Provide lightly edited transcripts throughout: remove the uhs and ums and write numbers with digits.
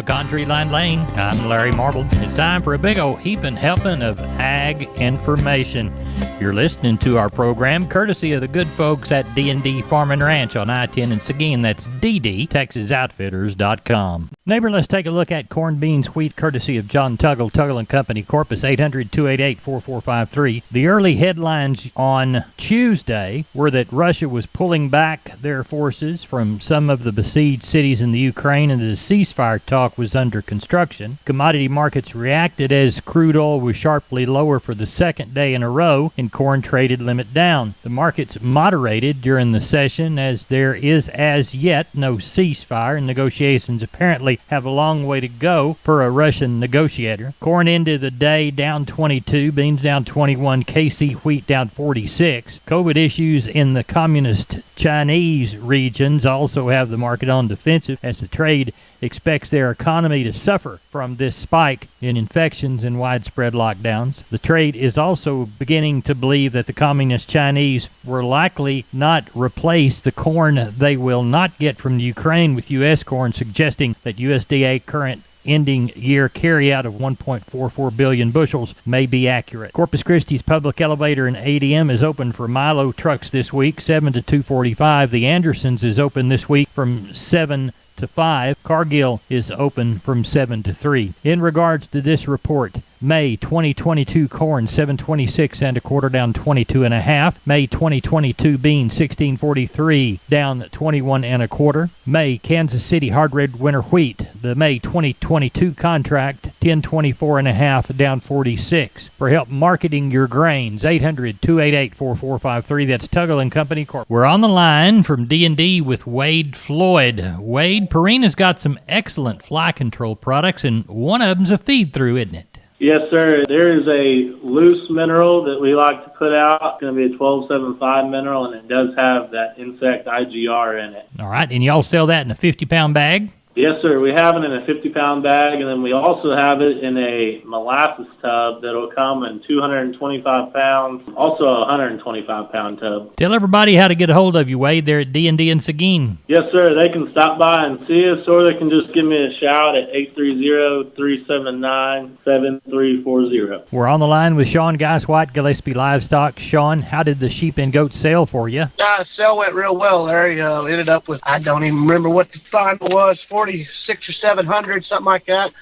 Pecan Tree Line Lane. I'm Larry Marble. It's time for a big old heaping helping of ag information. You're listening to our program courtesy of the good folks at D&D Farm and Ranch on I-10 in Seguin. That's DD-TexasOutfitters.com. Neighbor, let's take a look at corn, beans, wheat, courtesy of John Tuggle, Tuggle & Company, Corpus 800-288-4453. The early headlines on Tuesday were that Russia was pulling back their forces from some of the besieged cities in the Ukraine and the ceasefire talk was under construction. Commodity markets reacted as crude oil was sharply lower for the second day in a row and corn traded limit down. The markets moderated during the session as there is as yet no ceasefire and negotiations apparently have a long way to go for a Russian negotiator. Corn ended the day down 22, beans down 21, KC wheat down 46. COVID issues in the communist Chinese regions also have the market on defensive as the trade expects their economy to suffer from this spike in infections and widespread lockdowns. The trade is also beginning to believe that the communist Chinese will likely not replace the corn they will not get from the Ukraine with U.S. corn, suggesting that USDA current ending year carryout of 1.44 billion bushels may be accurate. Corpus Christi's public elevator and ADM is open for Milo trucks this week, 7 to 2:45. The Andersons is open this week from 7 to 5. Cargill is open from 7 to 3. In regards to this report, May 2022 corn 726 and a quarter down 22 and a half. May 2022 beans 1643 down 21 and a quarter. May Kansas City hard red winter wheat, the May 2022 contract 1024 and a half down 46. For help marketing your grains, 800-288-4453. That's Tuggle & Company Corp. We're on the line from D&D with Wade Floyd. Wade, Purina's got some excellent fly control products, and one of them's a feed-through, isn't it? Yes, sir. There is a loose mineral that we like to put out. It's going to be a 1275 mineral, and it does have that insect IGR in it. All right, and y'all sell that in a 50-pound bag? Yes, sir. We have it in a 50-pound bag, and then we also have it in a molasses tub that will come in 225 pounds, also a 125-pound tub. Tell everybody how to get a hold of you, Wade, there at D&D in Seguin. Yes, sir. They can stop by and see us, or they can just give me a shout at 830-379-7340. We're on the line with Sean Geiswhite, Gillespie Livestock. Sean, how did the sheep and goats sell for you? Sale went real well, Larry. Ended up with, I don't even remember what the final was, 46 or 700, something like that.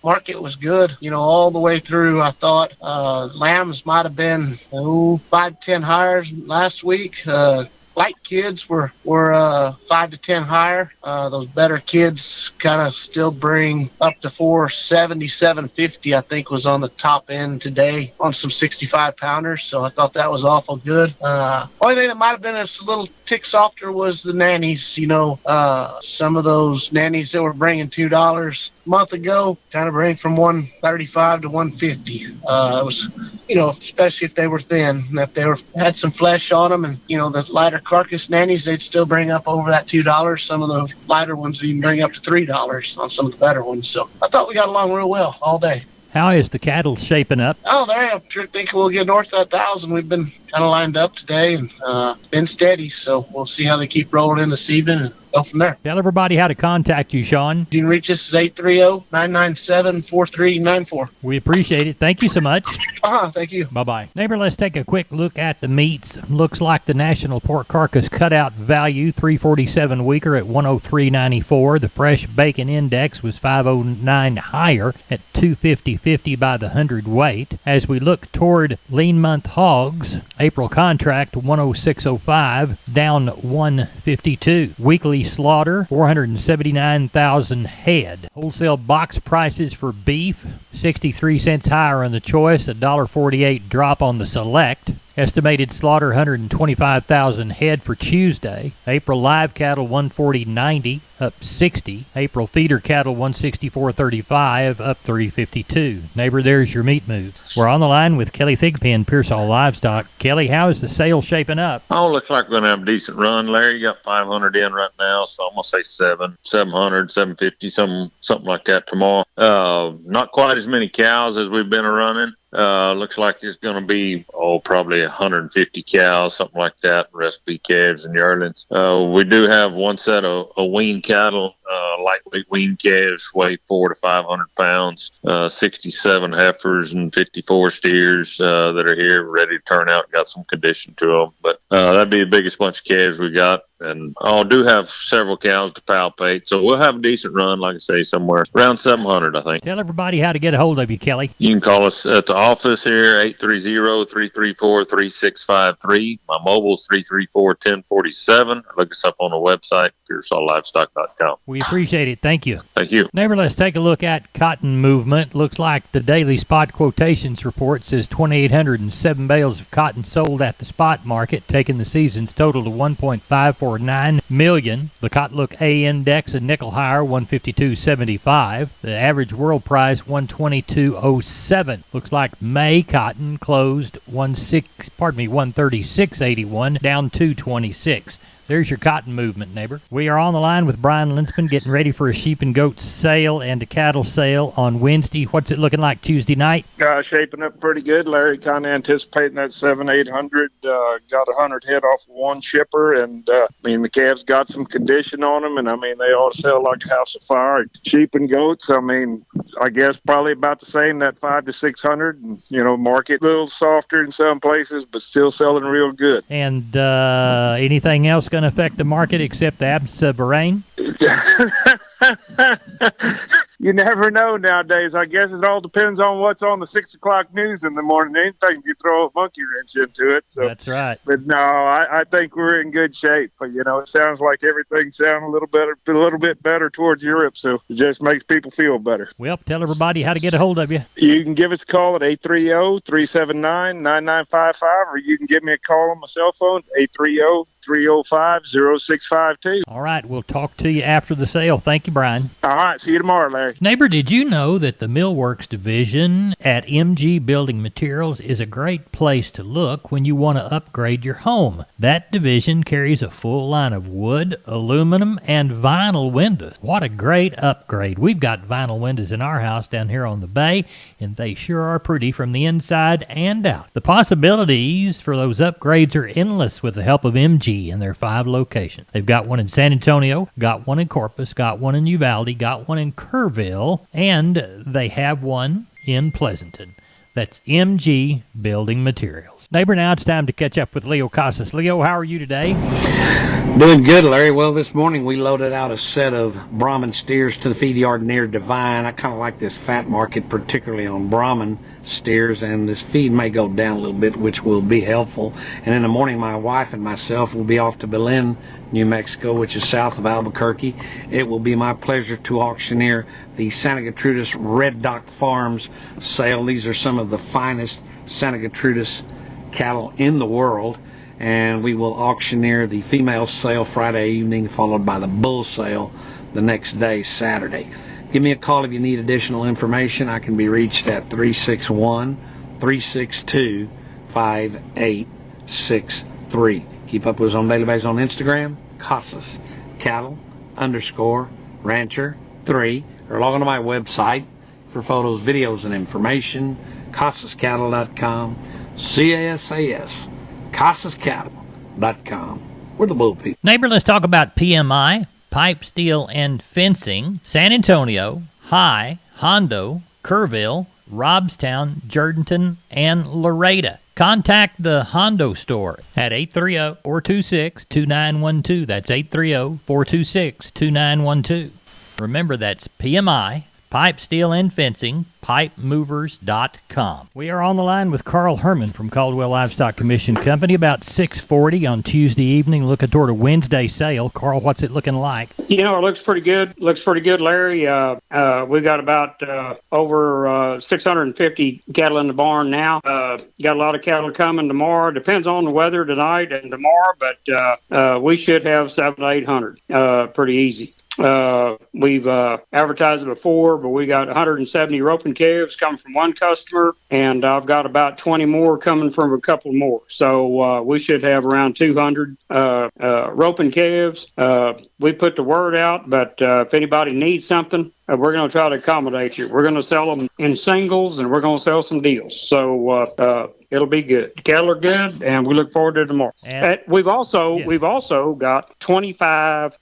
Market was good, all the way through. I thought lambs might have been 5-10 higher last week. Light kids were 5 to 10 higher. Those better kids kind of still bring up to 470, 750, I think was on the top end today on some 65 pounders. So I thought that was awful good. Only thing that might have been a little tick softer was the nannies. Some of those nannies that were bringing $2 a month ago kind of bring from 135 to 150. It was, especially if they were thin, and if they had some flesh on them, and the lighter carcass nannies, they'd still bring up over that $2. Some of the lighter ones even bring up to $3 on some of the better ones. So I thought we got along real well all day. How is the cattle shaping up? Oh, Larry, I'm sure thinking we'll get north of 1,000. We've been kind of lined up today and been steady, so we'll see how they keep rolling in this evening and go from there. Tell everybody how to contact you, Sean. You can reach us at 830-997-4394. We appreciate it. Thank you so much. Thank you. Bye-bye. Neighbor, let's take a quick look at the meats. Looks like the national pork carcass cutout value, 347 weaker at 103.94. The fresh bacon index was 509 higher at 250.50 by the hundredweight. As we look toward lean month hogs, April contract 106.05, down 152. Weekly slaughter 479,000 head. Wholesale box prices for beef 63 cents higher on the choice, $1.48 drop on the select. Estimated slaughter 125,000 head for Tuesday. April live cattle 140.90, up 60. April feeder cattle 164.35, up 352. Neighbor, there's your meat moves. We're on the line with Kelly Thigpen, Pearsall Livestock. Kelly, how is the sale shaping up? Oh, looks like we're going to have a decent run. Larry, you got 500 in right now, so I'm going to say 700, 750, something like that tomorrow. Not quite as many cows as we've been running. Looks like it's going to be, probably 150 cows, something like that. The rest be calves and yearlings. We do have one set of wean cattle lightweight wean calves weigh 400 to 500 pounds, 67 heifers and 54 steers that are here ready to turn out. Got some condition to them, but that'd be the biggest bunch of calves we got. And I do have several cows to palpate, so we'll have a decent run, like I say, somewhere around 700, I think. Tell everybody how to get a hold of you, Kelly. You can call us at the office here, 830-334-3653. My mobile's 334-1047. Look us up on the website, PearsallLivestock.com. We appreciate it. Thank you. Thank you. Neighbor, let's take a look at cotton movement. Looks like the daily spot quotations report says 2,807 bales of cotton sold at the spot market, taking the season's total to 1.549 million. The Cotton Look A index a nickel higher, 152.75. The average world price 122.07. Looks like May cotton closed 136.81, down 226. There's your cotton movement, neighbor. We are on the line with Brian Linsman, getting ready for a sheep and goat sale and a cattle sale on Wednesday. What's it looking like Tuesday night? Shaping up pretty good, Larry. Kind of anticipating that 700-800. Got 100 head off of one shipper, and the calves got some condition on them, and they ought to sell like a house of fire. Sheep and goats, I guess probably about the same, that 500 to 600. And, market a little softer in some places, but still selling real good. And anything else going to affect the market except the absence of rain? You never know nowadays. I guess it all depends on what's on the 6 o'clock news in the morning. Anything you throw a monkey wrench into it. So, that's right. But no, I think we're in good shape. But it sounds like everything sounds a little bit better towards Europe. So it just makes people feel better. Well, tell everybody how to get a hold of you. You can give us a call at 830-379-9955, or you can give me a call on my cell phone, 830-305-0652. All right, we'll talk to you after the sale. Thank you, Brian. All right, see you tomorrow, Larry. Neighbor, did you know that the Millworks division at MG Building Materials is a great place to look when you want to upgrade your home? That division carries a full line of wood, aluminum, and vinyl windows. What a great upgrade. We've got vinyl windows in our house down here on the bay, and they sure are pretty from the inside and out. The possibilities for those upgrades are endless with the help of MG and their 5 locations. They've got one in San Antonio, got one in Corpus, got one in Uvalde, got one in Kerrville, and they have one in Pleasanton. That's MG Building Materials. Neighbor, now it's time to catch up with Leo Casas. Leo, how are you today? Doing good, Larry. Well, this morning we loaded out a set of Brahman steers to the feed yard near Divine. I kind of like this fat market, particularly on Brahman steers, and this feed may go down a little bit, which will be helpful. And in the morning, my wife and myself will be off to Belen, New Mexico, which is south of Albuquerque. It will be my pleasure to auctioneer the Santa Gertrudis Red Dock Farms sale. These are some of the finest Santa Gertrudis cattle in the world, and we will auctioneer the female sale Friday evening, followed by the bull sale the next day, Saturday. Give me a call if you need additional information. I can be reached at 361-362-5863. Keep up with us on daily basis on Instagram, Casas Cattle _Rancher 3, or log on to my website for photos, videos, and information, CasasCattle.com, CASAS, CasasCattle.com. We're the bull people. Neighbor, let's talk about PMI, Pipe, Steel, and Fencing, San Antonio, High, Hondo, Kerrville, Robstown, Jourdanton, and Laredo. Contact the Hondo store at 830-426-2912. That's 830-426-2912. Remember, that's PMI, Pipe, Steel, and Fencing, pipemovers.com. We are on the line with Carl Herman from Caldwell Livestock Commission Company about 6:40 on Tuesday evening, looking toward a Wednesday sale. Carl, what's it looking like? It looks pretty good. Larry. We've got about over 650 cattle in the barn now. Got a lot of cattle coming tomorrow. Depends on the weather tonight and tomorrow, but we should have 700 to 800 pretty easy. We've advertised it before, but we got 170 roping calves coming from one customer, and I've got about 20 more coming from a couple more. So we should have around 200 roping calves. We put the word out, but if anybody needs something, we're going to try to accommodate you. We're going to sell them in singles, and we're going to sell some deals. So it'll be good. The cattle are good, and we look forward to tomorrow. We've also got 25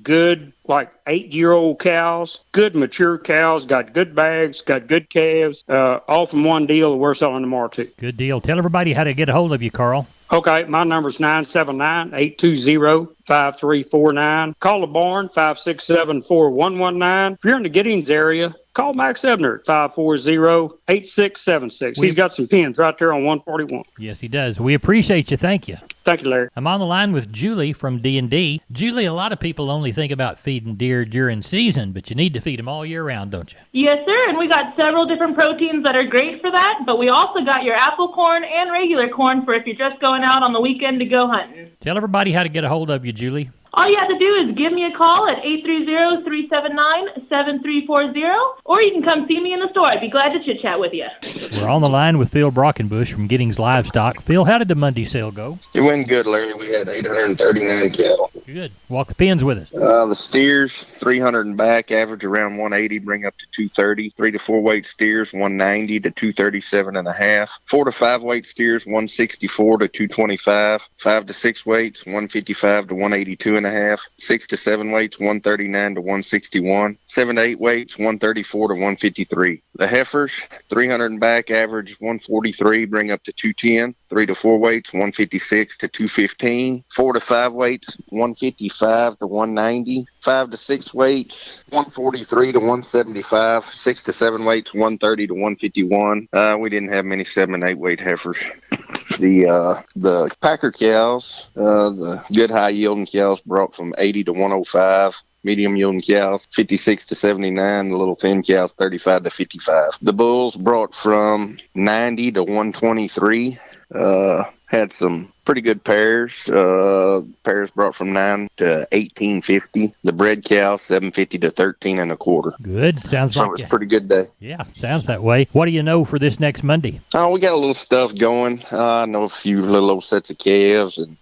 good like 8-year-old cows, good mature cows, got good bags, got good calves, all from one deal. We're selling tomorrow too. Good deal. Tell everybody how to get a hold of you, Carl. Okay, my number's 979-820-5349. Call the barn, 567-4119. If you're in the Giddings area, call Max Ebner at 540-8676. He's got some pins right there on 141. Yes, he does. We appreciate you. Thank you. Thank you, Larry. I'm on the line with Julie from D&D. Julie, a lot of people only think about feeding deer during season, but you need to feed them all year round, don't you? Yes, sir, and we got several different proteins that are great for that, but we also got your apple corn and regular corn for if you're just going out on the weekend to go hunting. Tell everybody how to get a hold of you, Julie. All you have to do is give me a call at 830-379-7340, or you can come see me in the store. I'd be glad to chit-chat with you. We're on the line with Phil Brockenbush from Giddings Livestock. Phil, how did the Monday sale go? It went good, Larry. We had 839 cattle. Good. Walk the pins with us. The steers, 300 and back, average around 180, bring up to 230. 3 to 4 weight steers, 190 to 237 and a half. 4 to 5 weight steers, 164 to 225. 5 to 6 weights, 155 to 182 and a half. 6 to 7 weights, 139 to 161. 7 to 8 weights, 134 to 153. The heifers, 300 and back, average 143, bring up to 210. 3 to 4 weights, 156 to 215. 4 to 5 weights, 155 to 190. 5 to 6 weights, 143 to 175. 6 to 7 weights, 130 to 151. We didn't have many 7 and 8 weight heifers. The packer cows, the good high yielding cows brought from 80 to 105. Medium yielding cows, 56 to 79. The little thin cows, 35 to 55. The bulls brought from 90 to 123. Had some pretty good pairs. Pairs brought from 9 to 1850. The bred cows, 750 to 13 and a quarter. Good. Sounds So like it was a pretty good day. Yeah, sounds that way. What do you know for this next Monday? Oh, we got a little stuff going. I know a few little old sets of calves, and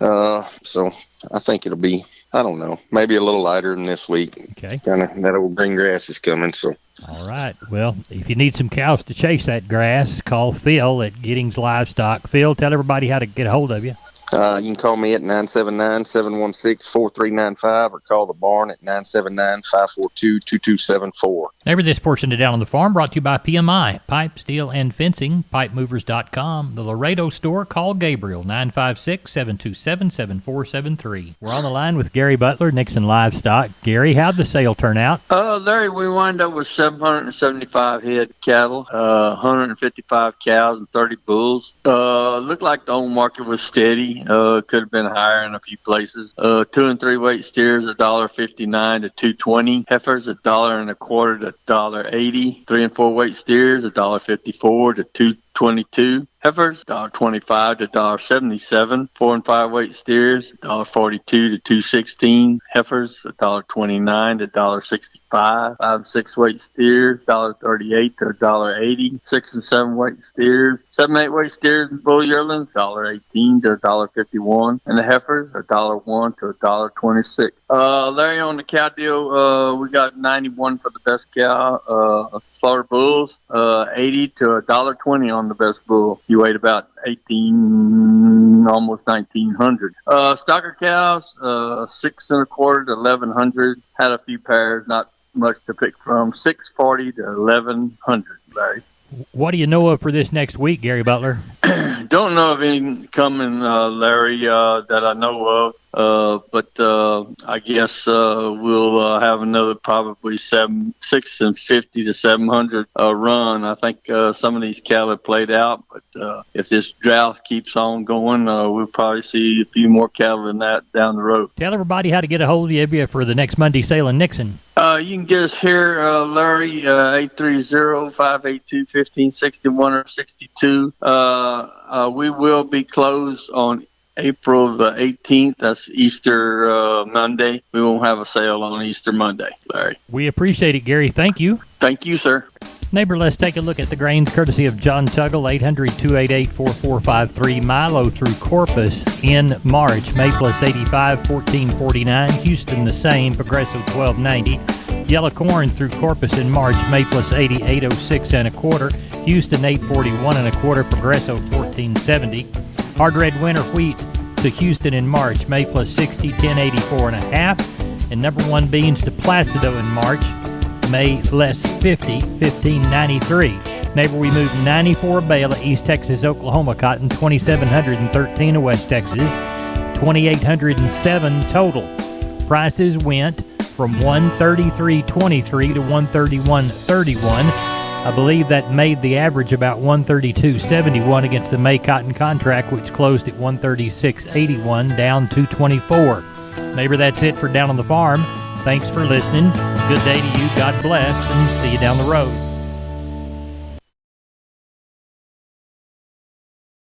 so I think it'll be, I don't know, maybe a little lighter than this week. Okay. Kind of that old green grass is coming, so. All right. Well, if you need some cows to chase that grass, call Phil at Giddings Livestock. Phil, tell everybody how to get a hold of you. You can call me at 979-716-4395 or call the barn at 979-542-2274. Over this portion of Down on the Farm brought to you by PMI, Pipe, Steel, and Fencing, PipeMovers.com. The Laredo store, call Gabriel, 956-727-7473. We're on the line with Gary Butler, Nixon Livestock. Gary, how'd the sale turn out? Larry, we wind up with 775 head cattle, 155 cows, and 30 bulls. Looked like the old market was steady. Could have been higher in a few places. 2 and 3 weight steers, $1.59 to $2.20. Heifers, $1.25 to $1.80. 3 and 4 weight steers, $1.54 to $2.22. Heifers, $1.25 to $1.77. 4 and 5 weight steers, $1.42 to $2.16. Heifers, $1.29 to $1.65. 5 and 6 weight steers, $1.38 to $1.80. 6 and 7 weight steers, 7 and 8 weight steers and bull yearlings, $1.18 to $1.51. And the heifers, $1.01 to $1.26. Larry, on the cow deal, we got 91 for the best cow. Slaughter bulls, 80 to $1.20 on the best bull. You weighed about 18, almost 1900. Stocker cows, 6 and a quarter to 1100. Had a few pairs, not much to pick from. 640 to 1100, Larry. What do you know of for this next week, Gary Butler? Don't know of any coming, Larry, that I know of. But I guess we'll have another probably 650 to 700 run. I think some of these cattle have played out, but if this drought keeps on going, we'll probably see a few more cattle than that down the road. Tell everybody how to get a hold of you for the next Monday sale in Nixon. You can get us here, Larry, 830-582-1561 or 62. We will be closed on April the 18th. That's Easter Monday. We won't have a sale on Easter Monday, Larry. We appreciate it, Gary. Thank you. Thank you, sir. Neighbor, let's take a look at the grains courtesy of John Tuggle, 800-288-4453. Milo through Corpus in March. May plus 85, 1449. Houston the same, Progresso 1290. Yellow corn through Corpus in March. May plus 80, 806 and a quarter. Houston 841 and a quarter. Progresso 1470. Hard red winter wheat to Houston in March. May plus 60, 1084 and a half. And number 1 beans to Placido in March, May less 50, 1593. Neighbor, we moved 94 bale of East Texas Oklahoma cotton, 2,713 of West Texas, 2,807 total. Prices went from 133.23 to 131.31. I believe that made the average about 132.71 against the May cotton contract, which closed at 136.81, down 224. Neighbor, that's it for Down on the Farm. Thanks for listening. Good day to you. God bless, and see you down the road.